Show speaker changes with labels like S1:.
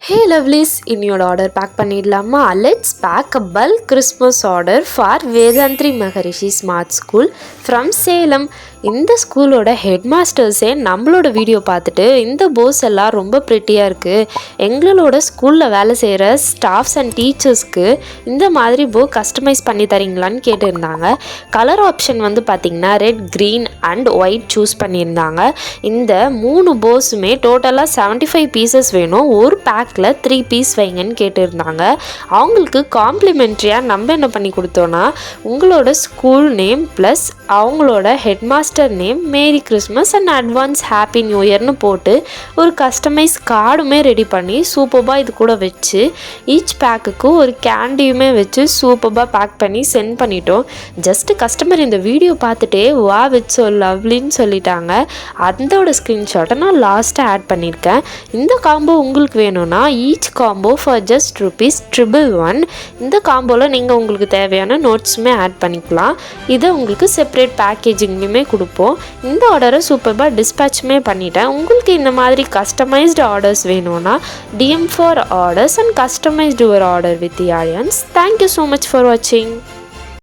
S1: Hey lovelies, இன்னியோட order pack பண்ணிடலாமா? Let's pack a bulk Christmas order for Vethathiri Maharishi smart school from Salem. இந்த ஸ்கூலோட head மாஸ்டர்ஸே நம்மளோட வீடியோ பார்த்துட்டு இந்த போஸ் எல்லாம் ரொம்ப ப்ரிட்டியாக இருக்குது, எங்களோட ஸ்கூலில் வேலை செய்கிற ஸ்டாஃப்ஸ் அண்ட் டீச்சர்ஸ்க்கு இந்த மாதிரி போ கஸ்டமைஸ் பண்ணி தரீங்களான்னு கேட்டிருந்தாங்க. கலர் ஆப்ஷன் வந்து பார்த்திங்கன்னா red, green and white choose பண்ணியிருந்தாங்க. இந்த 3 போஸுமே டோட்டலாக 75 பீசஸ் வேணும், ஒரு பேக்கில் 3 பீஸ் வைங்கன்னு கேட்டிருந்தாங்க. அவங்களுக்கு காம்ப்ளிமெண்ட்ரியாக நம்ம என்ன பண்ணி கொடுத்தோன்னா உங்களோட ஸ்கூல் நேம் ப்ளஸ் அவங்களோட head master name, merry Christmas and advance happy new இயர்னு போட்டு ஒரு கஸ்டமைஸ் கார்டுமே ரெடி பண்ணி சூப்பராக இது கூட வச்சு ஈச் பேக்குக்கு ஒரு கேண்டியுமே வச்சு சூப்பராக பேக் பண்ணி சென்ட் பண்ணிட்டோம். ஜஸ்ட்டு கஸ்டமர் இந்த வீடியோ பார்த்துட்டே வா விட்ஸ் ஸோ லவ்லின்னு சொல்லிட்டாங்க. அதோட ஸ்க்ரீன்ஷாட்டை நான் லாஸ்ட்டாக ஆட் பண்ணியிருக்கேன். இந்த காம்போ உங்களுக்கு வேணும்னா ஈச் காம்போ ஃபார் ஜஸ்ட் ₹111. இந்த காம்போவில் நீங்கள் உங்களுக்கு தேவையான நோட்ஸுமே ஆட் பண்ணிக்கலாம். இதை உங்களுக்கு செப்பரேட் பேக்கேஜிங்லையுமே கொடுப்போம். இந்த ஆர்டரை சூப்பராக டிஸ்பேச்சுமே பண்ணிட்டேன். உங்களுக்கு இந்த மாதிரி கஸ்டமைஸ்டு ஆர்டர்ஸ் வேணும்னா DM for orders and customize your order with the Arians. Thank you so much for watching.